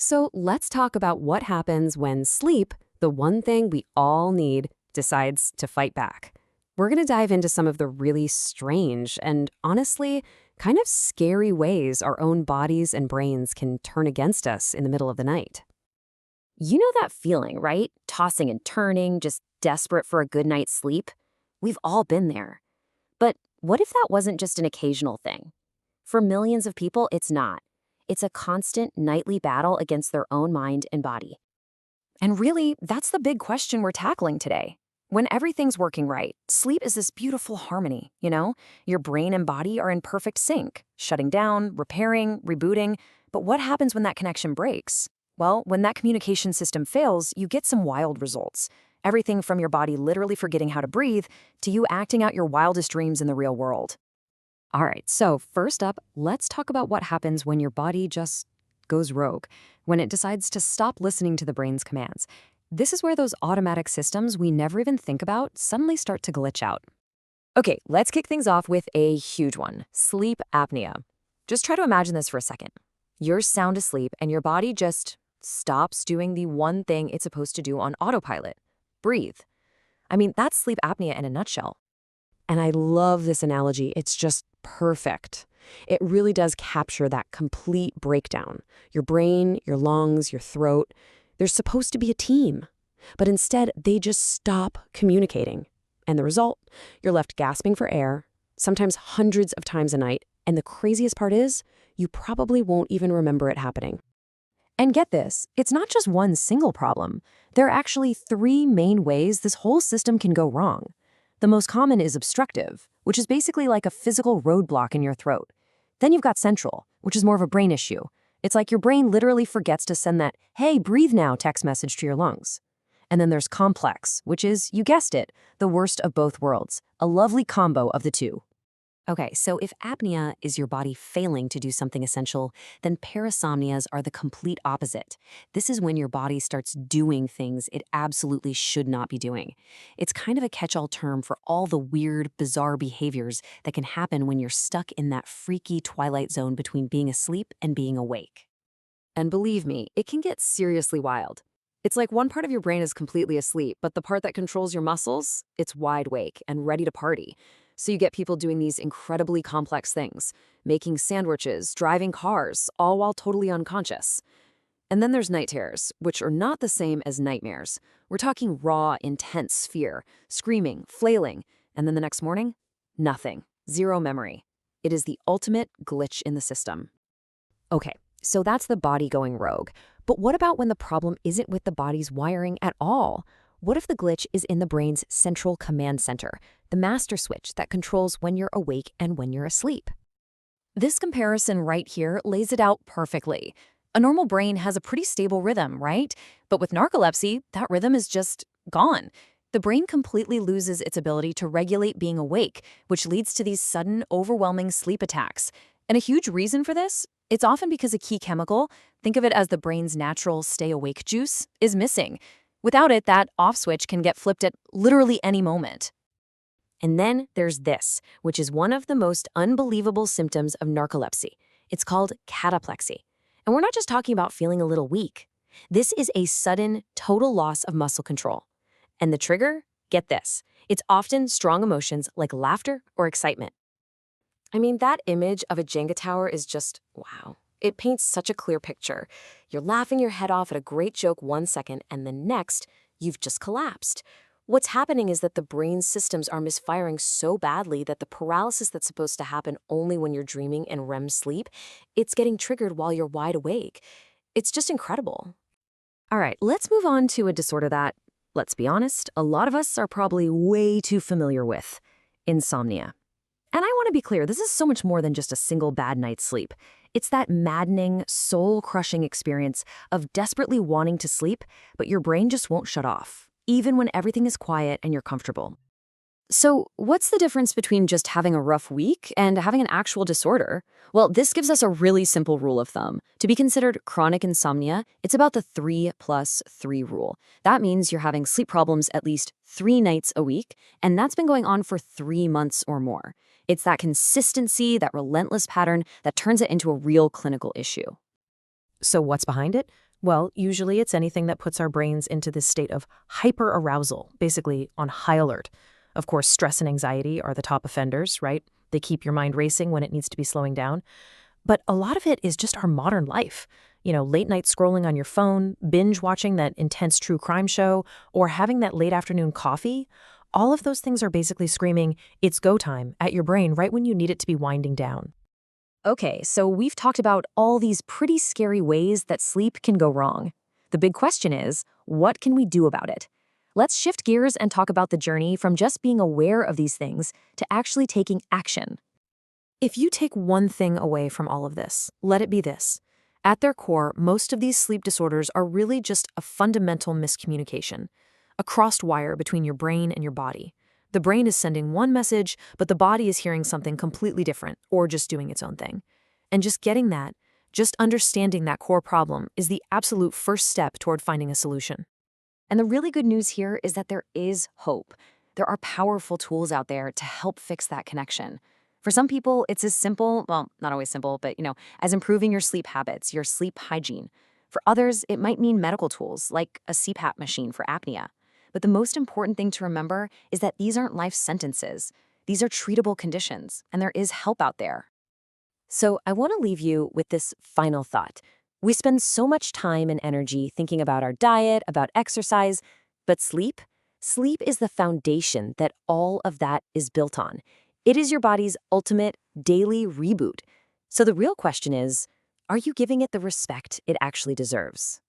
So let's talk about what happens when sleep, the one thing we all need, decides to fight back. We're going to dive into some of the really strange and honestly, kind of scary ways our own bodies and brains can turn against us in the middle of the night. You know that feeling, right? Tossing and turning, just desperate for a good night's sleep? We've all been there. But what if that wasn't just an occasional thing? For millions of people, it's not. It's a constant nightly battle against their own mind and body. And really, that's the big question we're tackling today. When everything's working right, sleep is this beautiful harmony, you know? Your brain and body are in perfect sync, shutting down, repairing, rebooting. But what happens when that connection breaks? Well, when that communication system fails, you get some wild results. Everything from your body literally forgetting how to breathe to you acting out your wildest dreams in the real world. All right, so first up, let's talk about what happens when your body just goes rogue, when it decides to stop listening to the brain's commands. This is where those automatic systems we never even think about suddenly start to glitch out. Okay, let's kick things off with a huge one, sleep apnea. Just try to imagine this for a second. You're sound asleep and your body just stops doing the one thing it's supposed to do on autopilot. Breathe. I mean, that's sleep apnea in a nutshell. And I love this analogy. It's just perfect. It really does capture that complete breakdown. Your brain, your lungs, your throat, they're supposed to be a team. But instead, they just stop communicating. And the result? You're left gasping for air, sometimes hundreds of times a night. And the craziest part is, you probably won't even remember it happening. And get this, it's not just one single problem. There are actually three main ways this whole system can go wrong. The most common is obstructive, which is basically like a physical roadblock in your throat. Then you've got central, which is more of a brain issue. It's like your brain literally forgets to send that, "Hey, breathe now" text message to your lungs. And then there's complex, which is, you guessed it, the worst of both worlds, a lovely combo of the two. Okay, so if apnea is your body failing to do something essential, then parasomnias are the complete opposite. This is when your body starts doing things it absolutely should not be doing. It's kind of a catch-all term for all the weird, bizarre behaviors that can happen when you're stuck in that freaky twilight zone between being asleep and being awake. And believe me, it can get seriously wild. It's like one part of your brain is completely asleep, but the part that controls your muscles, it's wide awake and ready to party. So you get people doing these incredibly complex things, making sandwiches, driving cars, all while totally unconscious. And then there's night terrors, which are not the same as nightmares. We're talking raw, intense fear, screaming, flailing, and then the next morning, nothing, zero memory. It is the ultimate glitch in the system. Okay, so that's the body going rogue. But what about when the problem isn't with the body's wiring at all? What if the glitch is in the brain's central command center, the master switch that controls when you're awake and when you're asleep? This comparison right here lays it out perfectly. A normal brain has a pretty stable rhythm, right? But with narcolepsy, that rhythm is just gone. The brain completely loses its ability to regulate being awake, which leads to these sudden, overwhelming sleep attacks. And a huge reason for this? It's often because a key chemical, think of it as the brain's natural stay-awake juice, is missing. Without it, that off switch can get flipped at literally any moment. And then there's this, which is one of the most unbelievable symptoms of narcolepsy. It's called cataplexy. And we're not just talking about feeling a little weak. This is a sudden, total loss of muscle control. And the trigger? Get this. It's often strong emotions like laughter or excitement. I mean, that image of a Jenga tower is just, wow. It paints such a clear picture. You're laughing your head off at a great joke 1 second, and the next, you've just collapsed. What's happening is that the brain's systems are misfiring so badly that the paralysis that's supposed to happen only when you're dreaming in REM sleep, it's getting triggered while you're wide awake. It's just incredible. All right, let's move on to a disorder that, let's be honest, a lot of us are probably way too familiar with: insomnia. And I want to be clear, this is so much more than just a single bad night's sleep. It's that maddening, soul-crushing experience of desperately wanting to sleep, but your brain just won't shut off, even when everything is quiet and you're comfortable. So, what's the difference between just having a rough week and having an actual disorder? Well, this gives us a really simple rule of thumb. To be considered chronic insomnia, it's about the 3+3 rule. That means you're having sleep problems at least 3 nights a week, and that's been going on for 3 months or more. It's that consistency, that relentless pattern that turns it into a real clinical issue. So what's behind it? Well, usually it's anything that puts our brains into this state of hyperarousal, basically on high alert. Of course, stress and anxiety are the top offenders, right? They keep your mind racing when it needs to be slowing down. But a lot of it is just our modern life. Late night scrolling on your phone, binge watching that intense true crime show, or having that late afternoon coffee. All of those things are basically screaming, it's go time, at your brain right when you need it to be winding down. Okay, so we've talked about all these pretty scary ways that sleep can go wrong. The big question is, what can we do about it? Let's shift gears and talk about the journey from just being aware of these things to actually taking action. If you take one thing away from all of this, let it be this. At their core, most of these sleep disorders are really just a fundamental miscommunication, a crossed wire between your brain and your body. The brain is sending one message, but the body is hearing something completely different or just doing its own thing. And just getting that, just understanding that core problem is the absolute first step toward finding a solution. And the really good news here is that there is hope. There are powerful tools out there to help fix that connection. For some people, it's as simple, well, not always simple, but as improving your sleep habits, your sleep hygiene. For others, it might mean medical tools like a CPAP machine for apnea. But the most important thing to remember is that these aren't life sentences. These are treatable conditions, and there is help out there. So I want to leave you with this final thought. We spend so much time and energy thinking about our diet, about exercise, but sleep? Sleep is the foundation that all of that is built on. It is your body's ultimate daily reboot. So the real question is, are you giving it the respect it actually deserves?